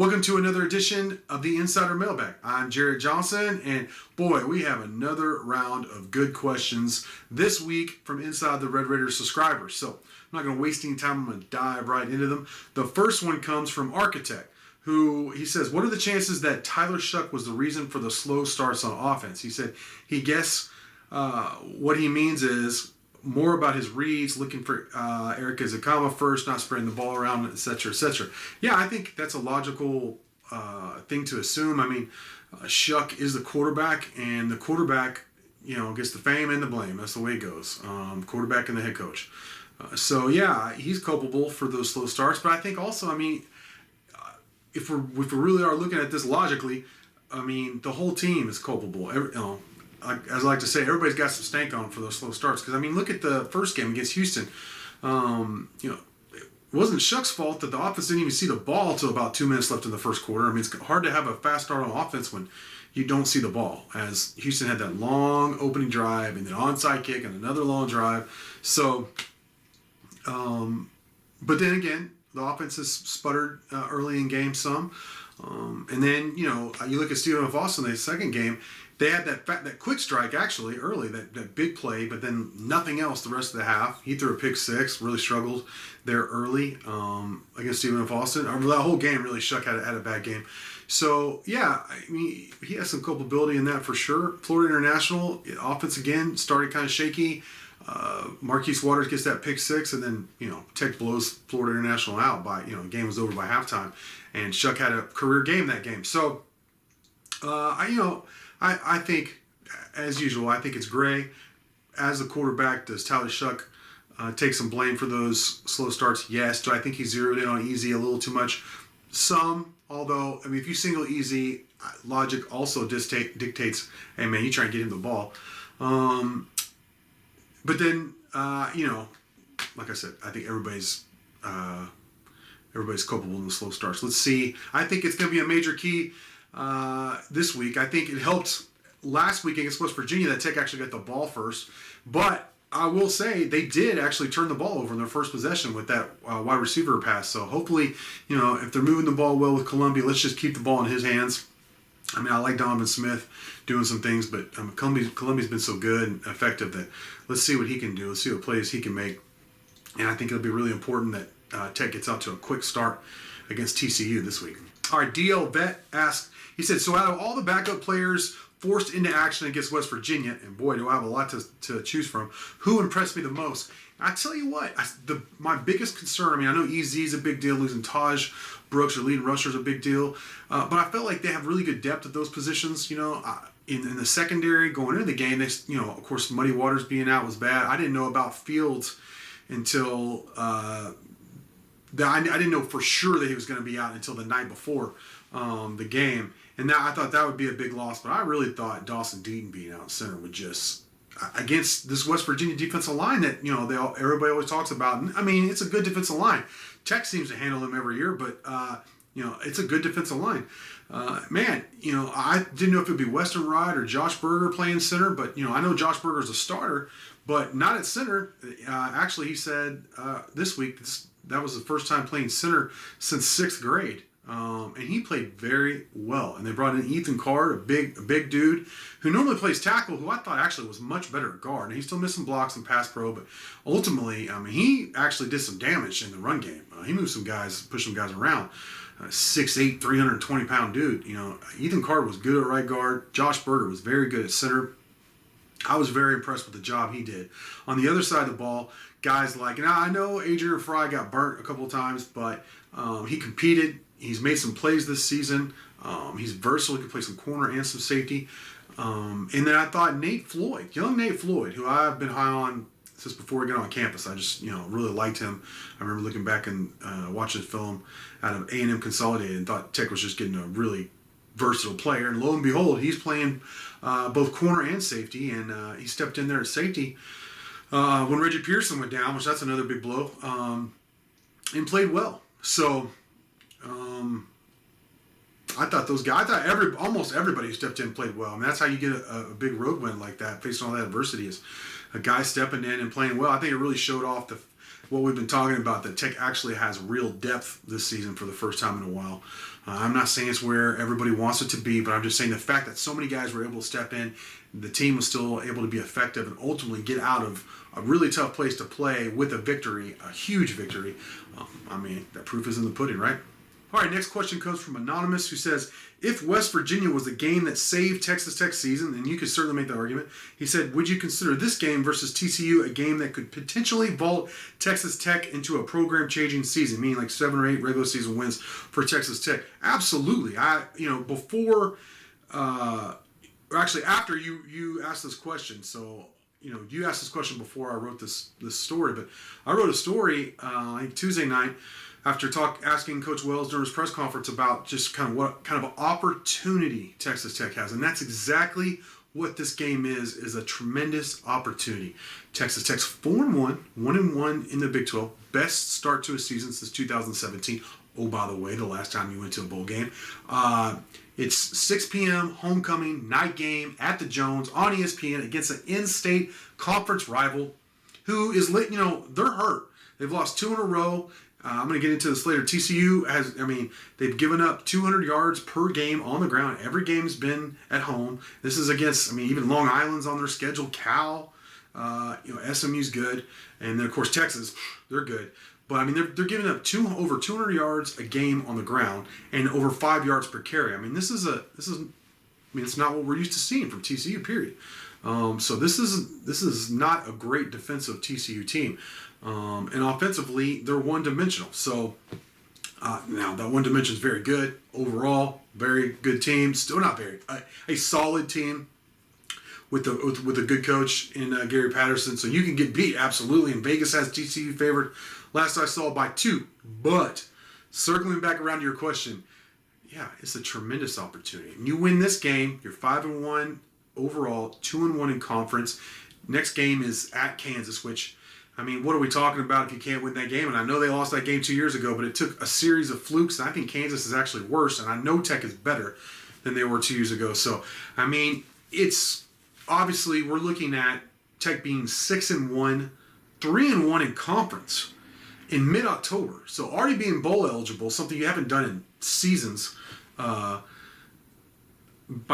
Welcome to another edition of the Insider Mailbag. I'm Jared Johnson, and boy, we have another round of good questions this week from inside the Red Raiders subscribers. So I'm not going to waste any time. I'm going to dive right into them. The first one comes from Architect, who he says, what are the chances that Tyler Shuck was the reason for the slow starts on offense? He said he guessed what he means is more about his reads, looking for Eric Ezekama first, not spreading the ball around, et cetera, et cetera. Yeah, I think that's a logical thing to assume. I mean, Shuck is the quarterback, and the quarterback, gets the fame and the blame. That's the way it goes. Quarterback and the head coach. So yeah, he's culpable for those slow starts. But I think also, if we really are looking at this logically, the whole team is culpable. As I like to say, everybody's got some stank on for those slow starts. Because, look at the first game against Houston. It wasn't Shuck's fault that the offense didn't even see the ball until about 2 minutes left in the first quarter. It's hard to have a fast start on offense when you don't see the ball. As Houston had that long opening drive and then onside kick and another long drive. So, but then again, the offense has sputtered early in game some. And then, you look at Stephen F. Austin in the second game. They had that quick strike actually early, that big play, but then nothing else the rest of the half. He threw a pick six, really struggled there early against Stephen F. Austin. That whole game really Shuck had a bad game. So yeah, he has some culpability in that for sure. Florida International offense again started kind of shaky. Marquise Waters gets that pick six, and then Tech blows Florida International out by the game was over by halftime, and Shuck had a career game that game. So I think, as usual, I think it's gray. As the quarterback, does Tyler Shuck take some blame for those slow starts? Yes. Do I think he zeroed in on Easy a little too much? Some, although, if you single Easy, logic also dictates, hey man, you try and get him the ball. But then, like I said, I think everybody's culpable in the slow starts. Let's see. I think it's going to be a major key this week. I think it helped last week against West Virginia that Tech actually got the ball first. But I will say they did actually turn the ball over in their first possession with that wide receiver pass. So hopefully, if they're moving the ball well with Columbia, let's just keep the ball in his hands. I like Donovan Smith doing some things, but Columbia's been so good and effective that let's see what he can do. Let's see what plays he can make. And I think it'll be really important that Tech gets out to a quick start against TCU this week. All right, DL Vet asks, he said, so out of all the backup players forced into action against West Virginia, and boy, do I have a lot to choose from, who impressed me the most? I tell you what, my biggest concern, I know EZ is a big deal, losing Taj Brooks or leading rusher is a big deal, but I felt like they have really good depth at those positions, in the secondary going into the game. They, of course, Muddy Waters being out was bad. I didn't know about Fields until I didn't know for sure that he was going to be out until the night before the game. And now I thought that would be a big loss, but I really thought Dawson Deaton being out in center would just, against this West Virginia defensive line that, everybody always talks about. It's a good defensive line. Tech seems to handle them every year, but, it's a good defensive line. I didn't know if it would be Weston Ride or Josh Berger playing center, but, I know Josh Berger's a starter, but not at center. Actually, he said this week that was the first time playing center since 6th grade. And he played very well. And they brought in Ethan Card, a big dude who normally plays tackle, who I thought actually was much better at guard. And he's still missing blocks and pass pro, but ultimately, he actually did some damage in the run game. He moved some guys, pushed some guys around. 6'8", 320-pound dude. Ethan Card was good at right guard. Josh Berger was very good at center. I was very impressed with the job he did. On the other side of the ball, guys like, I know Adrian Fry got burnt a couple of times, but he competed. He's made some plays this season. He's versatile. He can play some corner and some safety. And then I thought young Nate Floyd, who I've been high on since before he got on campus. I just, really liked him. I remember looking back and watching film out of A&M Consolidated and thought Tech was just getting a really versatile player. And lo and behold, he's playing both corner and safety. And he stepped in there at safety when Reggie Pearson went down, which that's another big blow, and played well. So I thought almost everybody who stepped in played well. That's how you get a big road win like that, facing all that adversity, is a guy stepping in and playing well. I think it really showed off what we've been talking about, that Tech actually has real depth this season for the first time in a while. I'm not saying it's where everybody wants it to be, but I'm just saying the fact that so many guys were able to step in, the team was still able to be effective and ultimately get out of a really tough place to play with a victory, a huge victory. I mean, that proof is in the pudding, right? All right, next question comes from Anonymous, who says, if West Virginia was the game that saved Texas Tech's season, and you could certainly make that argument, he said, would you consider this game versus TCU a game that could potentially vault Texas Tech into a program-changing season, meaning like 7 or 8 regular season wins for Texas Tech? Absolutely. After you asked this question, so you asked this question before I wrote this story, but I wrote a story Tuesday night after asking Coach Wells during his press conference about just kind of what kind of opportunity Texas Tech has. And that's exactly what this game is a tremendous opportunity. Texas Tech's 4-1, 1-1 in the Big 12, best start to a season since 2017. Oh, by the way, the last time you went to a bowl game. It's 6 p.m. homecoming night game at the Jones on ESPN against an in-state conference rival who is lit. They're hurt. They've lost 2 in a row. I'm going to get into this later. TCU they've given up 200 yards per game on the ground. Every game's been at home. This is against, even Long Island's on their schedule. Cal, SMU's good. And then, of course, Texas, they're good. But, they're giving up over 200 yards a game on the ground and over 5 yards per carry. It's not what we're used to seeing from TCU, period. So this is not a great defensive TCU team. And offensively, they're one-dimensional. So now that one dimension is very good overall. Very good team. Still not a solid team with a good coach in Gary Patterson. So you can get beat absolutely. And Vegas has TCU favored. Last I saw by 2. But circling back around to your question, yeah, it's a tremendous opportunity. And you win this game, you're 5-1 overall, 2-1 in conference. Next game is at Kansas, which, what are we talking about if you can't win that game? And I know they lost that game 2 years ago, but it took a series of flukes. And I think Kansas is actually worse, and I know Tech is better than they were 2 years ago. So, it's obviously we're looking at Tech being 6-1, 3-1 in conference in mid-October. So already being bowl eligible, something you haven't done in seasons, by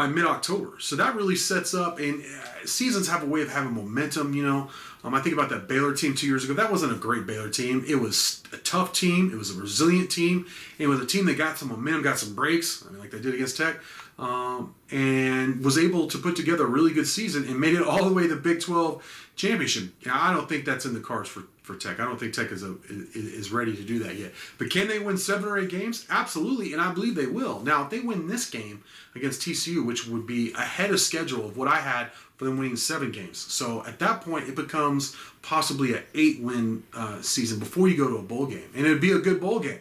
mid-October. So that really sets up, and seasons have a way of having momentum, I think about that Baylor team 2 years ago. That wasn't a great Baylor team. It was a tough team. It was a resilient team. It was a team that got some momentum, got some breaks, like they did against Tech, and was able to put together a really good season and made it all the way to the Big 12 championship. I don't think that's in the cards for Tech. I don't think Tech is ready to do that yet. But can they win 7 or 8 games? Absolutely, and I believe they will. Now, if they win this game against TCU, which would be ahead of schedule of what I had for them winning 7 games. So at that point, it becomes possibly an 8-win season before you go to a bowl game. And it would be a good bowl game,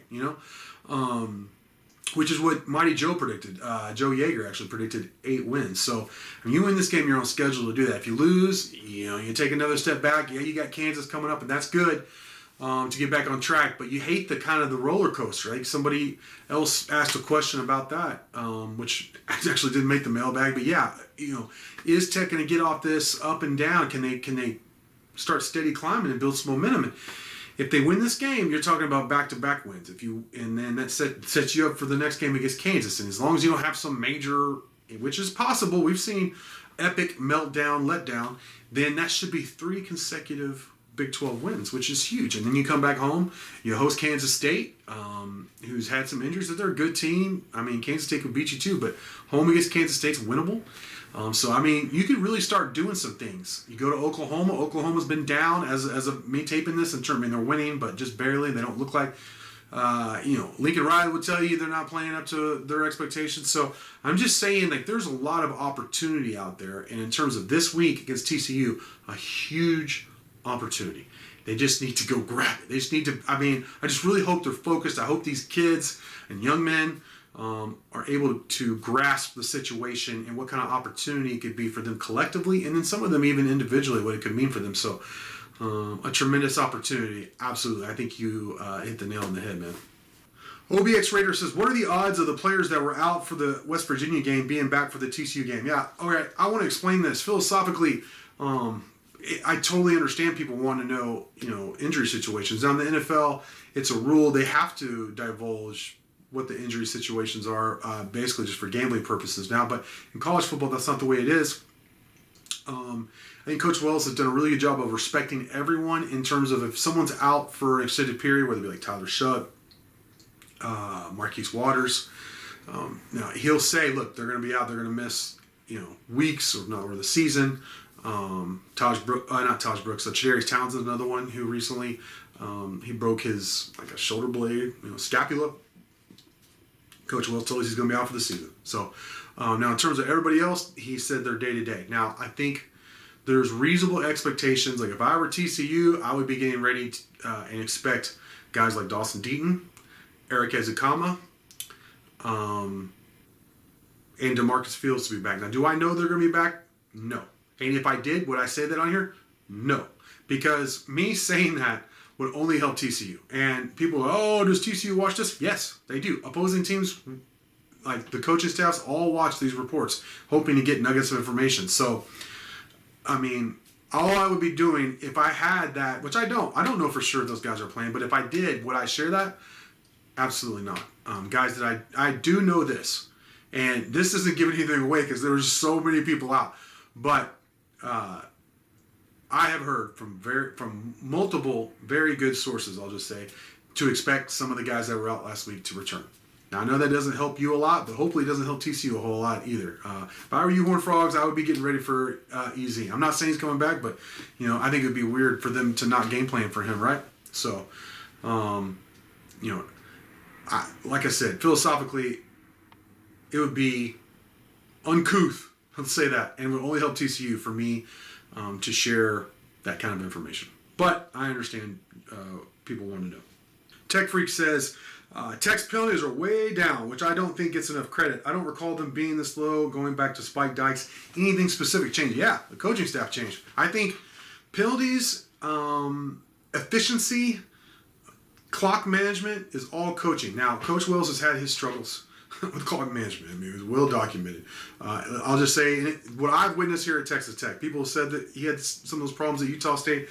which is what Mighty Joe predicted. Joe Yeager actually predicted 8 wins. So you win this game, you're on schedule to do that. If you lose, you take another step back. Yeah, you got Kansas coming up, and that's good to get back on track. But you hate the kind of the roller coaster, right? Somebody else asked a question about that, which actually didn't make the mailbag. But yeah, is Tech going to get off this up and down? Can they start steady climbing and build some momentum? And if they win this game, you're talking about back-to-back wins. And then that sets you up for the next game against Kansas. And as long as you don't have some major, which is possible, we've seen epic meltdown, letdown, then that should be 3 consecutive Big 12 wins, which is huge. And then you come back home, you host Kansas State, who's had some injuries, but they're a good team. Kansas State could beat you too, but home against Kansas State's winnable. You could really start doing some things. You go to Oklahoma. Oklahoma's been down as of me taping this in terms. They're winning, but just barely. They don't look like, Lincoln Riley would tell you they're not playing up to their expectations. So I'm just saying, there's a lot of opportunity out there. And in terms of this week against TCU, a huge opportunity. They just need to go grab it. They just need to, I just really hope they're focused. I hope these kids and young men are able to grasp the situation and what kind of opportunity it could be for them collectively, and then some of them even individually, what it could mean for them. So a tremendous opportunity. Absolutely. I think you hit the nail on the head, man. OBX Raider says, what are the odds of the players that were out for the West Virginia game being back for the TCU game? Yeah, all right. I want to explain this. Philosophically, I totally understand people want to know, injury situations. Now in the NFL, it's a rule. They have to divulge what the injury situations are, basically just for gambling purposes now. But in college football, that's not the way it is. I think Coach Wells has done a really good job of respecting everyone in terms of if someone's out for an extended period, whether it be like Tyler Shutt, Marquise Waters. Now he'll say, look, they're going to be out. They're going to miss, weeks or the season. Not Taj Brooks. Chadarius Townsend, another one who recently he broke his a shoulder blade, scapula. Coach Wells told us he's going to be out for the season. So now in terms of everybody else, he said they're day to day. Now I think there's reasonable expectations. Like if I were TCU, I would be getting ready and expect guys like Dawson Deaton, Eric Ezekama, and DeMarcus Fields to be back. Now, do I know they're going to be back? No. And if I did, would I say that on here? No. Because me saying that would only help TCU. And people are, oh, does TCU watch this? Yes, they do. Opposing teams, like the coaching staffs, all watch these reports, hoping to get nuggets of information. So, I mean, all I would be doing if I had that, which I don't know for sure if those guys are playing, but if I did, would I share that? Absolutely not. Guys that I do know this, and this isn't giving anything away because there was so many people out, but I have heard from multiple very good sources, I'll just say, to expect some of the guys that were out last week to return. Now, I know that doesn't help you a lot, but hopefully it doesn't help TCU a whole lot either. If I were you Horned Frogs, I would be getting ready for EZ. I'm not saying he's coming back, but I think it would be weird for them to not game plan for him, right? So, like I said, philosophically, it would be uncouth, let's say that, and it would only help TCU for me to share that kind of information. But I understand people want to know. Tech Freak says, Tech's penalties are way down, which I don't think gets enough credit. I don't recall them being this low going back to Spike Dykes. Anything specific changed? Yeah, the coaching staff changed. I think penalties, efficiency, clock management is all coaching. Now, Coach Wells has had his struggles with clock management. I mean, it was well documented. I'll just say what I've witnessed here at Texas Tech. People said that he had some of those problems at Utah State.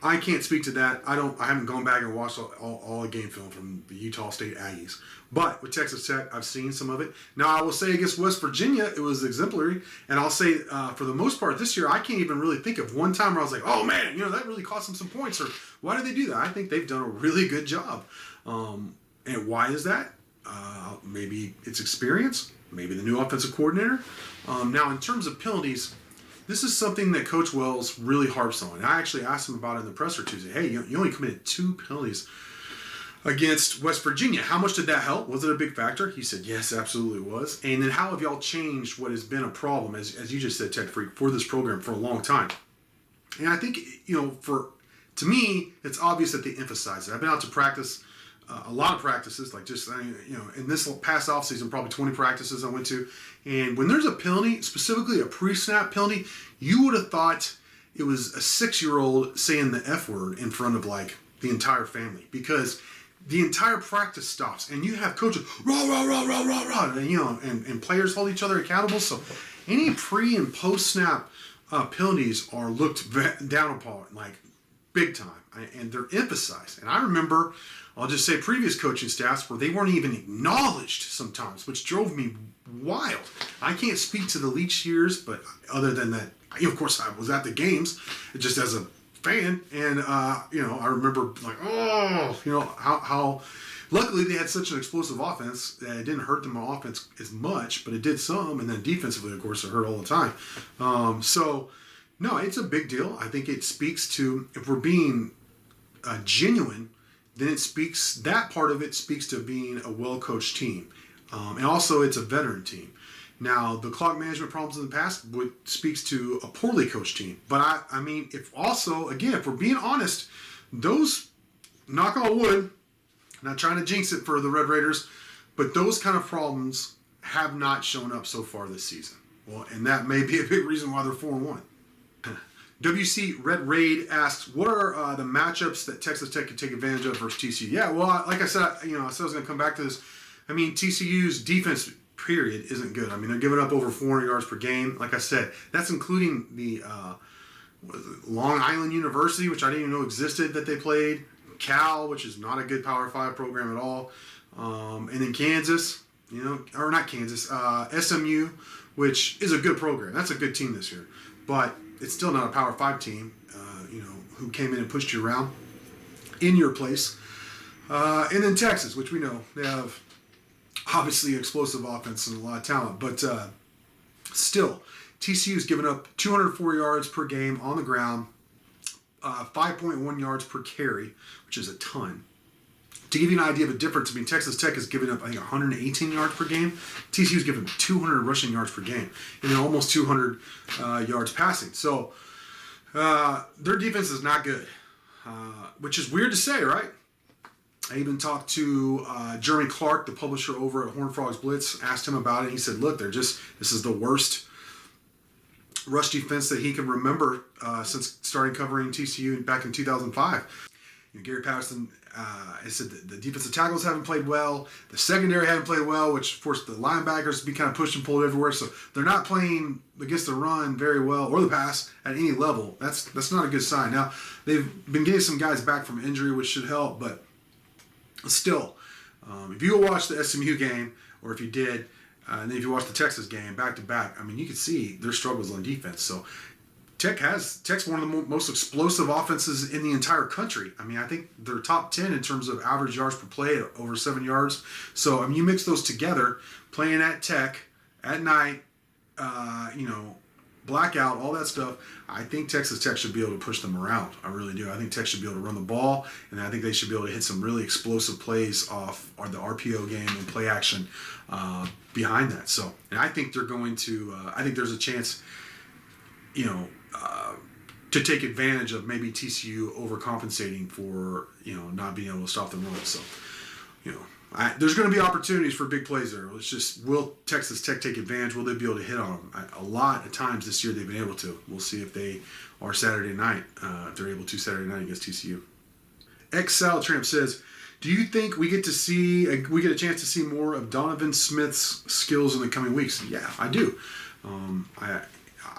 I can't speak to that. I haven't gone back and watched all the game film from the Utah State Aggies. But with Texas Tech, I've seen some of it. Now, I will say against West Virginia, it was exemplary. And I'll say for the most part this year, I can't even really think of one time where I was like, oh man, that really cost them some points. Or why did they do that? I think they've done a really good job. And why is that? Maybe it's experience. Maybe the new offensive coordinator. Now, in terms of penalties, this is something that Coach Wells really harps on. And I actually asked him about it in the presser Tuesday. Hey, you only committed 2 penalties against West Virginia. How much did that help? Was it a big factor? He said, yes, absolutely was. And then how have y'all changed what has been a problem, as you just said, Tech Freak, for this program for a long time? And I think, to me, it's obvious that they emphasize it. I've been out to practice a lot of practices, like just, in this past offseason, probably 20 practices I went to. And when there's a penalty, specifically a pre-snap penalty, you would have thought it was a 6-year-old saying the F word in front of the entire family, because the entire practice stops and you have coaches rah rah rah rah rah rah, and players hold each other accountable. So any pre and post snap penalties are looked down upon big time, and they're emphasized. And I remember, I'll just say, previous coaching staffs where they weren't even acknowledged sometimes, which drove me wild. I can't speak to the Leach years, but other than that, of course, I was at the games just as a fan, and I remember how luckily they had such an explosive offense that it didn't hurt them on offense as much, but it did some, and then defensively, of course, it hurt all the time. No, it's a big deal. I think it speaks to, if we're being genuine, then that part of it speaks to being a well-coached team. And also, it's a veteran team. Now, the clock management problems in the past speaks to a poorly coached team. But if we're being honest, those, knock on wood, not trying to jinx it for the Red Raiders, but those kind of problems have not shown up so far this season. Well, and that may be a big reason why they're 4-1. WC Red Raid asks, what are the matchups that Texas Tech could take advantage of versus TCU? Yeah, well, like I said, I said I was going to come back to this. TCU's defense, period, isn't good. They're giving up over 400 yards per game. Like I said, that's including the Long Island University, which I didn't even know existed, that they played. Cal, which is not a good Power 5 program at all. And then Kansas, or not Kansas, SMU, which is a good program. That's a good team this year. But it's still not a Power 5 team, who came in and pushed you around in your place. And then Texas, which we know they have obviously explosive offense and a lot of talent. But still, TCU's given up 204 yards per game on the ground, 5.1 yards per carry, which is a ton. To give you an idea of a difference, Texas Tech has given up, 118 yards per game. TCU's given 200 rushing yards per game, and then almost 200 yards passing. So their defense is not good, which is weird to say, right? I even talked to Jeremy Clark, the publisher over at Horned Frogs Blitz, asked him about it. He said, look, this is the worst rush defense that he can remember since starting covering TCU back in 2005. Gary Patterson said the defensive tackles haven't played well. The secondary haven't played well, which forced the linebackers to be kind of pushed and pulled everywhere. So they're not playing against the run very well or the pass at any level. That's not a good sign. Now, they've been getting some guys back from injury, which should help. But still, if you watch the SMU game, or if you did, and then if you watch the Texas game back to back, you can see their struggles on defense. So Tech's one of the most explosive offenses in the entire country. I think they're top 10 in terms of average yards per play at over 7 yards. So, you mix those together, playing at Tech, at night, blackout, all that stuff, I think Texas Tech should be able to push them around. I really do. I think Tech should be able to run the ball, and I think they should be able to hit some really explosive plays off the RPO game and play action behind that. So, and I think they're going to, I think there's a chance, to take advantage of maybe TCU overcompensating for, not being able to stop the run. So, there's going to be opportunities for big plays there. It's just, will Texas Tech take advantage? Will they be able to hit on them? A lot of times this year they've been able to. We'll see if they are Saturday night, if they're able to Saturday night against TCU. Salad Tramp says, do you think we get a chance to see more of Donovan Smith's skills in the coming weeks? Yeah, I do.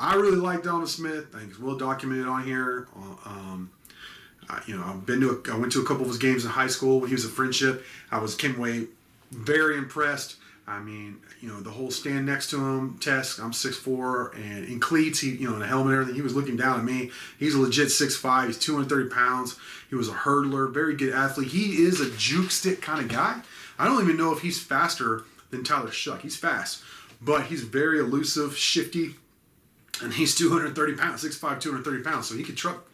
I really like Donovan Smith. I think it's well documented on here. I went to a couple of his games in high school when he was a friendship. Came away very impressed. The whole stand next to him test. I'm 6'4", and in cleats, in a helmet and everything, he was looking down at me. He's a legit 6'5". He's 230 pounds. He was a hurdler, very good athlete. He is a juke stick kind of guy. I don't even know if he's faster than Tyler Shuck. He's fast, but he's very elusive, shifty. And he's 230 pounds, 6'5", 230 pounds. So he could truck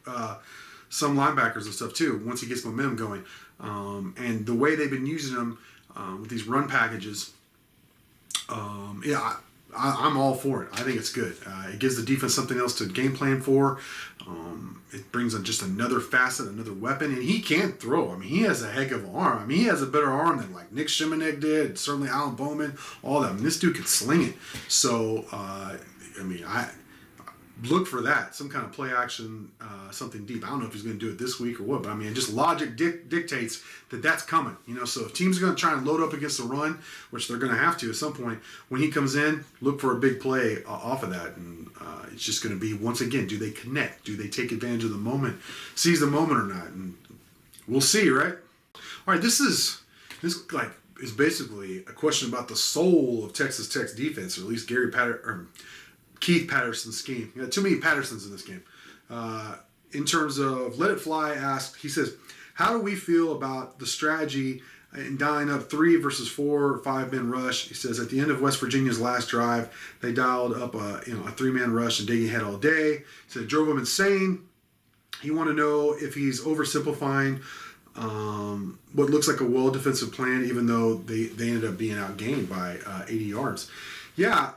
some linebackers and stuff too once he gets momentum going. And the way they've been using him with these run packages, I'm all for it. I think it's good. It gives the defense something else to game plan for. It brings in just another facet, another weapon. And he can throw. He has a heck of an arm. He has a better arm than like Nick Shimanek did, certainly Alan Bowman, all that. This dude can sling it. So, I look for that, some kind of play action, something deep. I don't know if he's going to do it this week or what, but just logic dictates that that's coming. So if teams are going to try and load up against the run, which they're going to have to at some point, when he comes in, look for a big play off of that. And it's just going to be, once again, do they connect? Do they take advantage of the moment, seize the moment or not? And we'll see, right? All right, this is basically a question about the soul of Texas Tech's defense, or at least Keith Patterson's scheme. Too many Pattersons in this game. In terms of Let It Fly asked, he says, how do we feel about the strategy in dialing up 3 versus 4 or 5-man rush? He says, at the end of West Virginia's last drive, they dialed up a 3-man rush and digging ahead all day. He said it drove him insane. He wanted to know if he's oversimplifying what looks like a well defensive plan, even though they ended up being outgained by 80 yards. Yeah,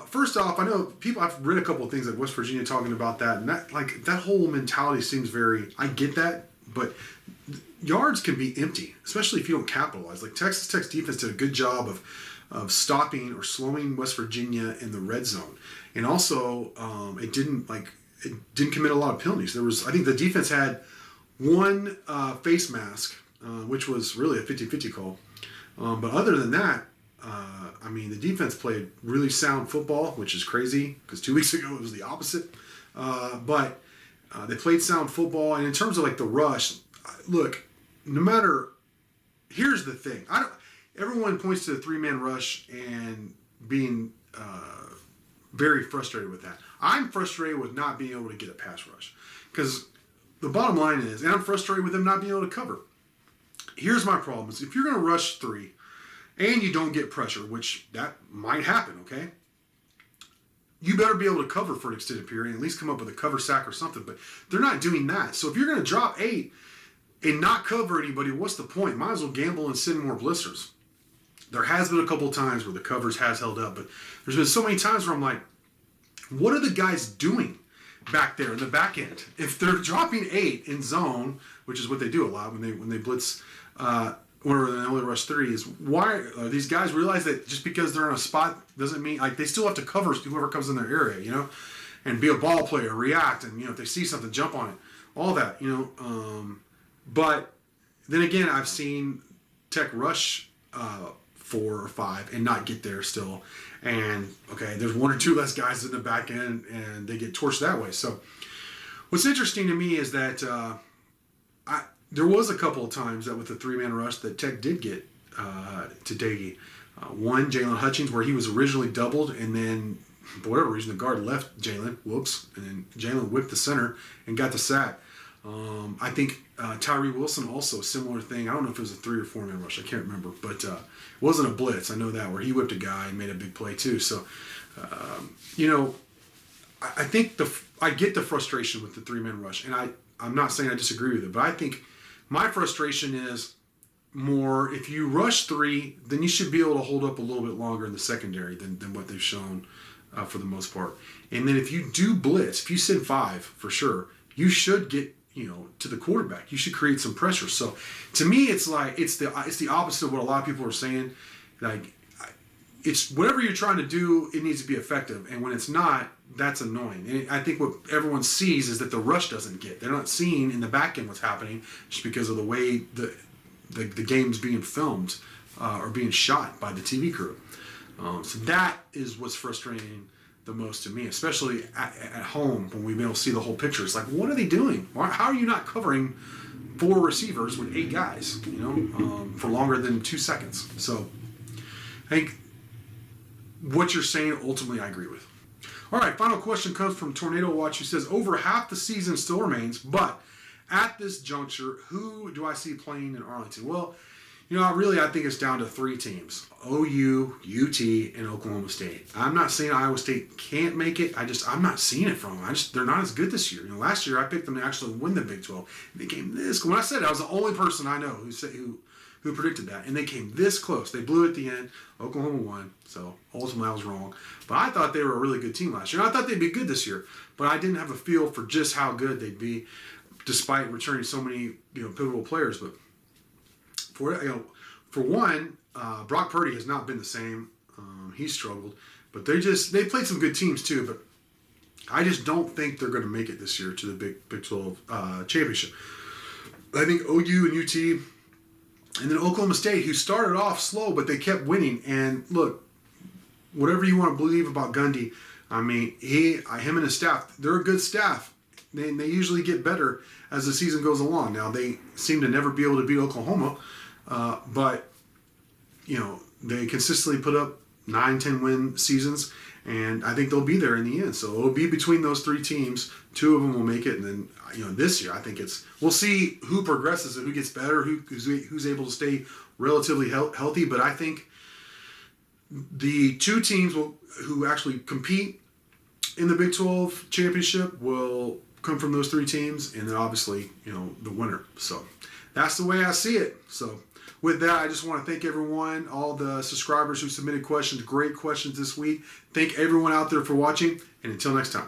first off, I know I've read a couple of things like West Virginia talking about that, and that whole mentality seems I get that, but yards can be empty, especially if you don't capitalize. Like Texas Tech's defense did a good job of stopping or slowing West Virginia in the red zone. And also, it didn't commit a lot of penalties. I think the defense had one face mask, which was really a 50-50 call. But other than that, the defense played really sound football, which is crazy because 2 weeks ago it was the opposite. But they played sound football, and in terms of the rush, look, here's the thing. everyone points to the 3-man rush and being very frustrated with that. I'm frustrated with not being able to get a pass rush because the bottom line is, and I'm frustrated with them not being able to cover. Here's my problem: is if you're going to rush 3 and you don't get pressure, which that might happen, okay? You better be able to cover for an extended period, at least come up with a cover sack or something. But they're not doing that. So if you're going to drop 8 and not cover anybody, what's the point? Might as well gamble and send more blisters. There has been a couple of times where the covers has held up, but there's been so many times where I'm like, what are the guys doing back there in the back end? If they're dropping 8 in zone, which is what they do a lot when they blitz, or they only rush 3, is why are these guys realize that just because they're in a spot doesn't mean, like, they still have to cover whoever comes in their area, you know, and be a ball player, react, and, you know, if they see something, jump on it, all that, you know. But then again, I've seen Tech rush 4 or 5 and not get there still. And, okay, there's 1 or 2 less guys in the back end, and they get torched that way. So what's interesting to me is that there was a couple of times that with the 3-man rush that Tech did get to Daggy. One, Jalen Hutchings, where he was originally doubled, and then for whatever reason, the guard left Jalen. Whoops. And then Jalen whipped the center and got the sack. I think Tyree Wilson also, similar thing. I don't know if it was a 3 or 4-man rush. I can't remember. But it wasn't a blitz. I know that, where he whipped a guy and made a big play too. So, you know, I think I get the frustration with the 3-man rush. And I'm not saying I disagree with it, but I think my frustration is more, if you rush 3, then you should be able to hold up a little bit longer in the secondary than what they've shown for the most part. And then if you do blitz, if you send 5 for sure, you should get, you know, to the quarterback. You should create some pressure. So to me, it's like it's the opposite of what a lot of people are saying. Like, it's whatever you're trying to do, it needs to be effective. And when it's not, that's annoying. And I think what everyone sees is that the rush doesn't get. They're not seeing in the back end what's happening just because of the way the game's being filmed or being shot by the TV crew. So that is what's frustrating the most to me, especially at home when we've been able to see the whole picture. It's like, what are they doing? How are you not covering 4 receivers with 8 guys, you know, for longer than 2 seconds? So I think what you're saying, ultimately, I agree with. All right, final question comes from Tornado Watch, who says, over half the season still remains, but at this juncture, who do I see playing in Arlington? Well, you know, I think it's down to 3 teams: OU, UT, and Oklahoma State. I'm not saying Iowa State can't make it. I'm not seeing it from them. They're not as good this year. You know, last year I picked them to actually win the Big 12. They came this. When I said it, I was the only person I know who predicted that, and they came this close. They blew at the end. Oklahoma won, so ultimately I was wrong. But I thought they were a really good team last year. And I thought they'd be good this year, but I didn't have a feel for just how good they'd be, despite returning so many, you know, pivotal players. But for one, Brock Purdy has not been the same. He's struggled, but they played some good teams too. But I just don't think they're going to make it this year to the Big 12 championship. I think OU and UT. And then Oklahoma State, who started off slow, but they kept winning. And look, whatever you want to believe about Gundy, I mean, him and his staff, they're a good staff. They usually get better as the season goes along. Now, they seem to never be able to beat Oklahoma, but, you know, they consistently put up 9-10 win seasons, and I think they'll be there in the end. So it'll be between those 3 teams. 2 of them will make it, and then, you know, this year I think we'll see who progresses and who gets better, who's able to stay relatively healthy. But I think the 2 teams who actually compete in the Big 12 championship will come from those 3 teams, and then obviously, you know, the winner. So that's the way I see it. So with that, I just want to thank everyone, all the subscribers who submitted questions. Great questions this week. Thank everyone out there for watching, and until next time.